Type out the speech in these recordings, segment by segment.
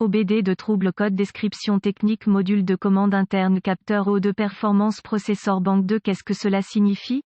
OBD de trouble code description technique module de commande interne capteur haut de performance processeur banque 2. Qu'est-ce que cela signifie?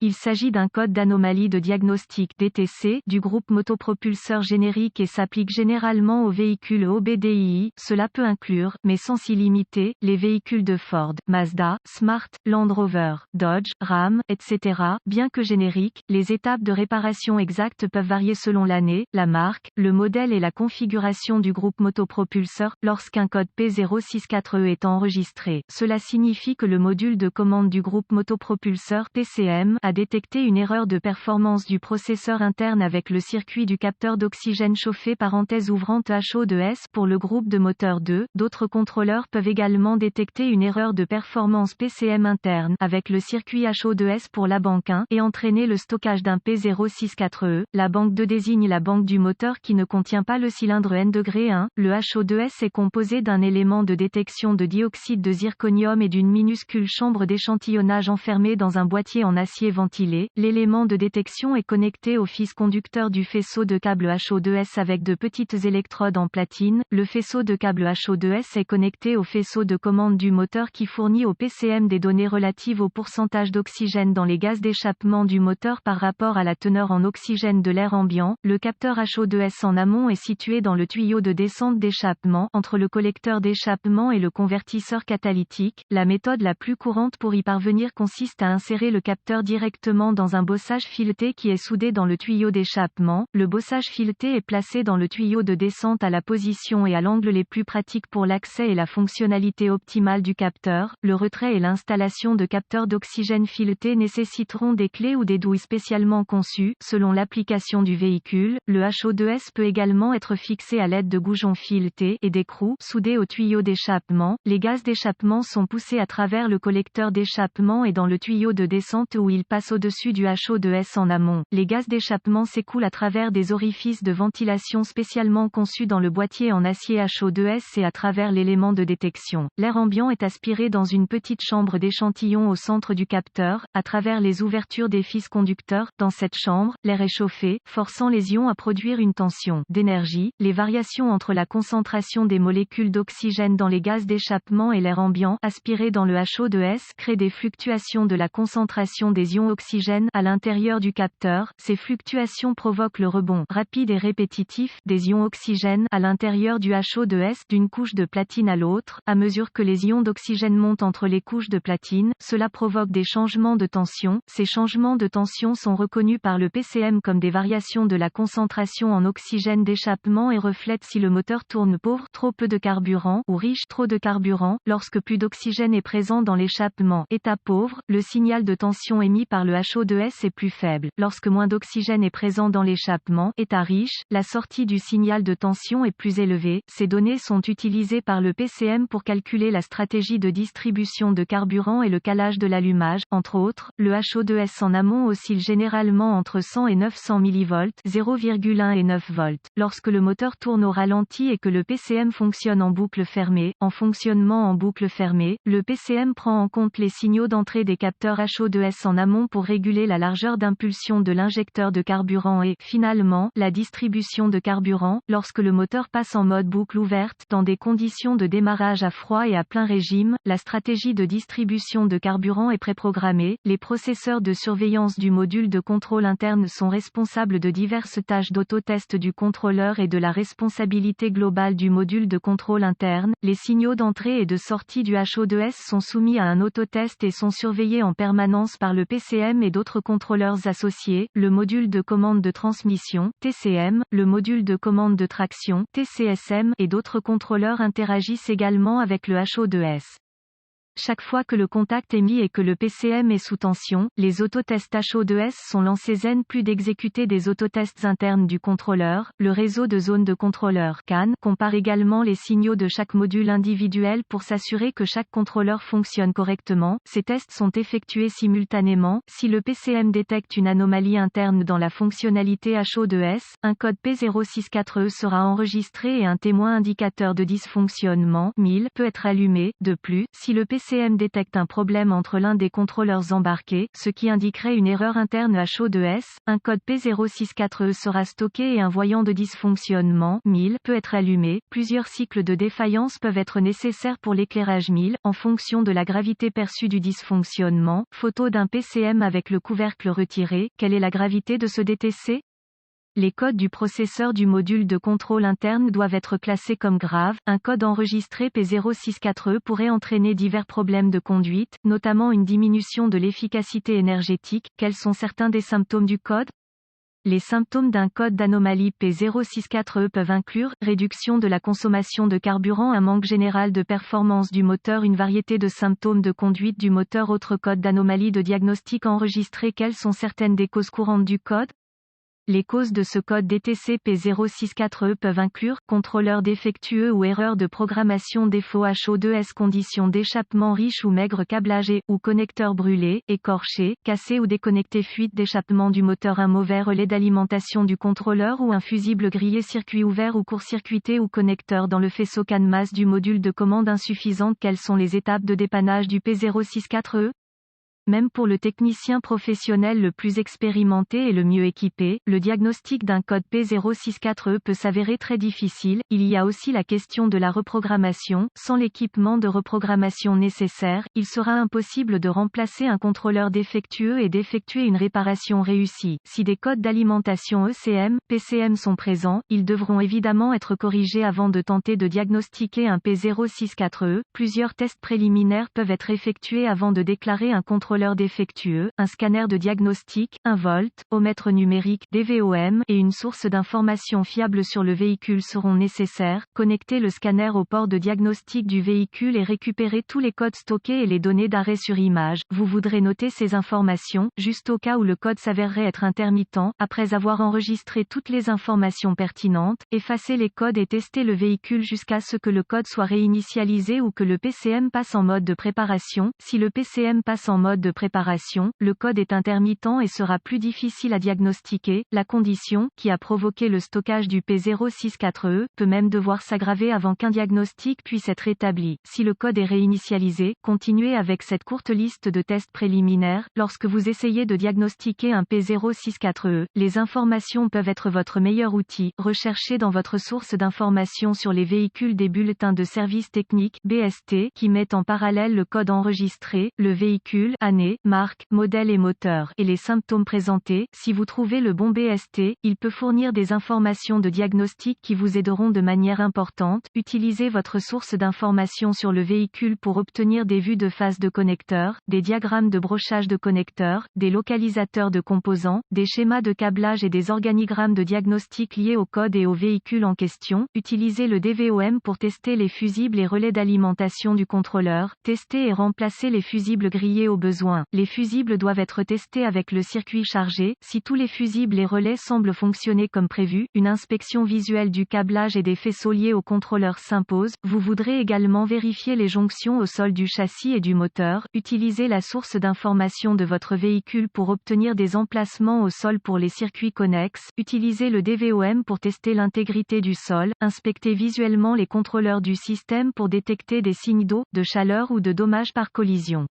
Il s'agit d'un code d'anomalie de diagnostic (DTC) du groupe motopropulseur générique et s'applique généralement aux véhicules OBDII. Cela peut inclure, mais sans s'y limiter, les véhicules de Ford, Mazda, Smart, Land Rover, Dodge, Ram, etc. Bien que génériques, les étapes de réparation exactes peuvent varier selon l'année, la marque, le modèle et la configuration du groupe motopropulseur. Lorsqu'un code P064E est enregistré, cela signifie que le module de commande du groupe motopropulseur (TCM) a détecté une erreur de performance du processeur interne avec le circuit du capteur d'oxygène chauffé parenthèse ouvrante HO2S pour le groupe de moteur 2. D'autres contrôleurs peuvent également détecter une erreur de performance PCM interne avec le circuit HO2S pour la banque 1 et entraîner le stockage d'un P064E. La banque 2 désigne la banque du moteur qui ne contient pas le cylindre N-1. Le HO2S est composé d'un élément de détection de dioxyde de zirconium et d'une minuscule chambre d'échantillonnage enfermée dans un boîtier en acier ventilé. L'élément de détection est connecté au fil conducteur du faisceau de câble HO2S avec de petites électrodes en platine. Le faisceau de câble HO2S est connecté au faisceau de commande du moteur qui fournit au PCM des données relatives au pourcentage d'oxygène dans les gaz d'échappement du moteur par rapport à la teneur en oxygène de l'air ambiant. Le capteur HO2S en amont est situé dans le tuyau de descente d'échappement, entre le collecteur d'échappement et le convertisseur catalytique. La méthode la plus courante pour y parvenir consiste à insérer le capteur directement dans un bossage fileté qui est soudé dans le tuyau d'échappement. Le bossage fileté est placé dans le tuyau de descente à la position et à l'angle les plus pratiques pour l'accès et la fonctionnalité optimale du capteur. Le retrait et l'installation de capteurs d'oxygène fileté nécessiteront des clés ou des douilles spécialement conçues. Selon l'application du véhicule, le HO2S peut également être fixé à l'aide de goujons filetés et d'écrous soudés au tuyau d'échappement. Les gaz d'échappement sont poussés à travers le collecteur d'échappement et dans le tuyau de descente où ils passent au-dessus du HO2S en amont. Les gaz d'échappement s'écoulent à travers des orifices de ventilation spécialement conçus dans le boîtier en acier HO2S et à travers l'élément de détection. L'air ambiant est aspiré dans une petite chambre d'échantillon au centre du capteur, à travers les ouvertures des fils conducteurs. Dans cette chambre, l'air est chauffé, forçant les ions à produire une tension d'énergie. Les variations entre la concentration des molécules d'oxygène dans les gaz d'échappement et l'air ambiant aspiré dans le HO2S créent des fluctuations de la concentration des ions oxygène à l'intérieur du capteur. Ces fluctuations provoquent le rebond rapide et répétitif des ions oxygène à l'intérieur du HO2S d'une couche de platine à l'autre. À mesure que les ions d'oxygène montent entre les couches de platine, cela provoque des changements de tension. Ces changements de tension sont reconnus par le PCM comme des variations de la concentration en oxygène d'échappement et reflètent si le moteur tourne pauvre, trop peu de carburant, ou riche, trop de carburant. Lorsque plus d'oxygène est présent dans l'échappement, état pauvre, le signal de tension émis par le HO2S est plus faible. Lorsque moins d'oxygène est présent dans l'échappement, état riche, la sortie du signal de tension est plus élevée. Ces données sont utilisées par le PCM pour calculer la stratégie de distribution de carburant et le calage de l'allumage. Entre autres, le HO2S en amont oscille généralement entre 100 et 900 mV, 0,1 et 9 volts. Lorsque le moteur tourne au ralenti et que le PCM fonctionne en boucle fermée, en fonctionnement en boucle fermée, le PCM prend en compte les signaux d'entrée des capteurs HO2S en amont pour réguler la largeur d'impulsion de l'injecteur de carburant et, finalement, la distribution de carburant. Lorsque le moteur passe en mode boucle ouverte, dans des conditions de démarrage à froid et à plein régime, la stratégie de distribution de carburant est préprogrammée. Les processeurs de surveillance du module de contrôle interne sont responsables de diverses tâches d'autotest du contrôleur et de la responsabilité globale du module de contrôle interne. Les signaux d'entrée et de sortie du HO2S sont soumis à un autotest et sont surveillés en permanence par le PCM et d'autres contrôleurs associés. Le module de commande de transmission, TCM, le module de commande de traction, TCSM, et d'autres contrôleurs interagissent également avec le HO2S. Chaque fois que le contact est mis et que le PCM est sous tension, les autotests HO2S sont lancés zen plus d'exécuter des autotests internes du contrôleur. Le réseau de zones de contrôleur CAN compare également les signaux de chaque module individuel pour s'assurer que chaque contrôleur fonctionne correctement. Ces tests sont effectués simultanément. Si le PCM détecte une anomalie interne dans la fonctionnalité HO2S, un code P064E sera enregistré et un témoin indicateur de dysfonctionnement 1000 peut être allumé. De plus, si le PCM PCM détecte un problème entre l'un des contrôleurs embarqués, ce qui indiquerait une erreur interne HO2S, un code P064E sera stocké et un voyant de dysfonctionnement 1000 peut être allumé. Plusieurs cycles de défaillance peuvent être nécessaires pour l'éclairage 1000, en fonction de la gravité perçue du dysfonctionnement. Photo d'un PCM avec le couvercle retiré. Quelle est la gravité de ce DTC? Les codes du processeur du module de contrôle interne doivent être classés comme graves. Un code enregistré P064E pourrait entraîner divers problèmes de conduite, notamment une diminution de l'efficacité énergétique. Quels sont certains des symptômes du code? Les symptômes d'un code d'anomalie P064E peuvent inclure réduction de la consommation de carburant, un manque général de performance du moteur, une variété de symptômes de conduite du moteur. Autre code d'anomalie de diagnostic enregistré. Quelles sont certaines des causes courantes du code? Les causes de ce code DTC P064E peuvent inclure contrôleur défectueux ou erreur de programmation, défaut HO2S, conditions d'échappement riche ou maigre, câblage ou connecteur brûlé, écorché, cassé ou déconnecté, fuite d'échappement du moteur, un mauvais relais d'alimentation du contrôleur ou un fusible grillé, circuit ouvert ou court-circuité ou connecteur dans le faisceau CAN-masse du module de commande insuffisante. Quelles sont les étapes de dépannage du P064E? Même pour le technicien professionnel le plus expérimenté et le mieux équipé, le diagnostic d'un code P064E peut s'avérer très difficile. Il y a aussi la question de la reprogrammation. Sans l'équipement de reprogrammation nécessaire, il sera impossible de remplacer un contrôleur défectueux et d'effectuer une réparation réussie. Si des codes d'alimentation ECM, PCM sont présents, ils devront évidemment être corrigés avant de tenter de diagnostiquer un P064E. Plusieurs tests préliminaires peuvent être effectués avant de déclarer un contrôleur défectueux. Un scanner de diagnostic, un voltomètre numérique DVOM et une source d'information fiable sur le véhicule seront nécessaires. Connecter le scanner au port de diagnostic du véhicule et récupérer tous les codes stockés et les données d'arrêt sur image. Vous voudrez noter ces informations, juste au cas où le code s'avérerait être intermittent. Après avoir enregistré toutes les informations pertinentes, effacez les codes et testez le véhicule jusqu'à ce que le code soit réinitialisé ou que le PCM passe en mode de préparation. Si le PCM passe en mode de préparation, le code est intermittent et sera plus difficile à diagnostiquer. La condition, qui a provoqué le stockage du P064E, peut même devoir s'aggraver avant qu'un diagnostic puisse être établi. Si le code est réinitialisé, continuez avec cette courte liste de tests préliminaires. Lorsque vous essayez de diagnostiquer un P064E, les informations peuvent être votre meilleur outil. Recherchez dans votre source d'information sur les véhicules des bulletins de service technique (BST) qui mettent en parallèle le code enregistré, le véhicule, année, marque, modèle et moteur, et les symptômes présentés. Si vous trouvez le bon BST, il peut fournir des informations de diagnostic qui vous aideront de manière importante. Utilisez votre source d'information sur le véhicule pour obtenir des vues de face de connecteurs, des diagrammes de brochage de connecteurs, des localisateurs de composants, des schémas de câblage et des organigrammes de diagnostic liés au code et au véhicule en question. Utilisez le DVOM pour tester les fusibles et relais d'alimentation du contrôleur. Tester et remplacer les fusibles grillés au besoin. Les fusibles doivent être testés avec le circuit chargé. Si tous les fusibles et relais semblent fonctionner comme prévu, une inspection visuelle du câblage et des faisceaux liés au contrôleur s'impose. Vous voudrez également vérifier les jonctions au sol du châssis et du moteur. Utilisez la source d'information de votre véhicule pour obtenir des emplacements au sol pour les circuits connexes. Utilisez le DVOM pour tester l'intégrité du sol. Inspectez visuellement les contrôleurs du système pour détecter des signes d'eau, de chaleur ou de dommages par collision.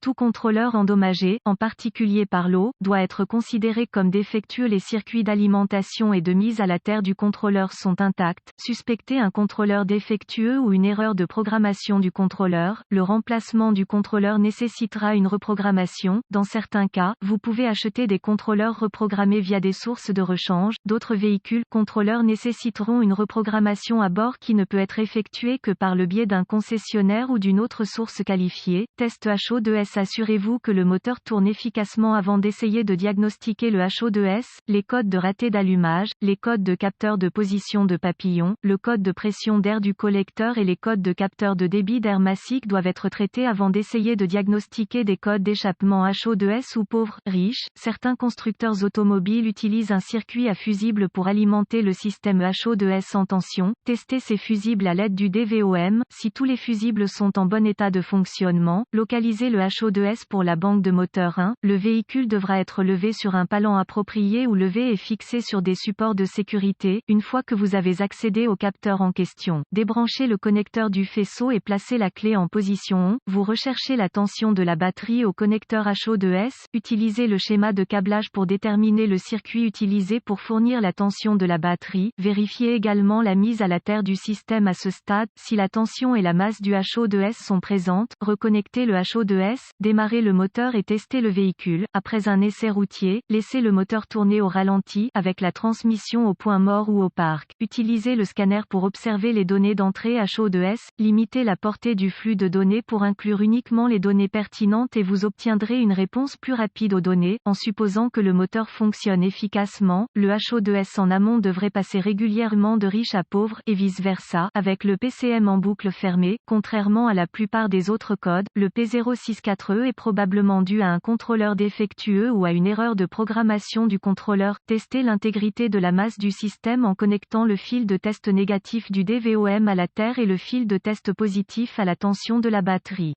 Tout contrôleur endommagé, en particulier par l'eau, doit être considéré comme défectueux. Les circuits d'alimentation et de mise à la terre du contrôleur sont intacts. Suspectez un contrôleur défectueux ou une erreur de programmation du contrôleur. Le remplacement du contrôleur nécessitera une reprogrammation. Dans certains cas, vous pouvez acheter des contrôleurs reprogrammés via des sources de rechange. D'autres véhicules contrôleurs nécessiteront une reprogrammation à bord qui ne peut être effectuée que par le biais d'un concessionnaire ou d'une autre source qualifiée. Test HO2S. Assurez-vous que le moteur tourne efficacement avant d'essayer de diagnostiquer le HO2S. Les codes de raté d'allumage, les codes de capteur de position de papillon, le code de pression d'air du collecteur et les codes de capteur de débit d'air massique doivent être traités avant d'essayer de diagnostiquer des codes d'échappement HO2S ou pauvres, riches. Certains constructeurs automobiles utilisent un circuit à fusibles pour alimenter le système HO2S en tension. Testez ces fusibles à l'aide du DVOM. Si tous les fusibles sont en bon état de fonctionnement, localisez le HO2S pour la banque de moteur 1, le véhicule devra être levé sur un palan approprié ou levé et fixé sur des supports de sécurité. Une fois que vous avez accédé au capteur en question, débranchez le connecteur du faisceau et placez la clé en position on. Vous recherchez la tension de la batterie au connecteur HO2S. Utilisez le schéma de câblage pour déterminer le circuit utilisé pour fournir la tension de la batterie. Vérifiez également la mise à la terre du système à ce stade. Si la tension et la masse du HO2S sont présentes, reconnectez le HO2S, démarrez le moteur et testez le véhicule. Après un essai routier, laissez le moteur tourner au ralenti, avec la transmission au point mort ou au parc. Utilisez le scanner pour observer les données d'entrée HO2S. Limitez la portée du flux de données pour inclure uniquement les données pertinentes et vous obtiendrez une réponse plus rapide aux données. En supposant que le moteur fonctionne efficacement, le HO2S en amont devrait passer régulièrement de riche à pauvre, et vice-versa, avec le PCM en boucle fermée. Contrairement à la plupart des autres codes, le P064E est probablement dû à un contrôleur défectueux ou à une erreur de programmation du contrôleur. Testez l'intégrité de la masse du système en connectant le fil de test négatif du DVOM à la terre et le fil de test positif à la tension de la batterie.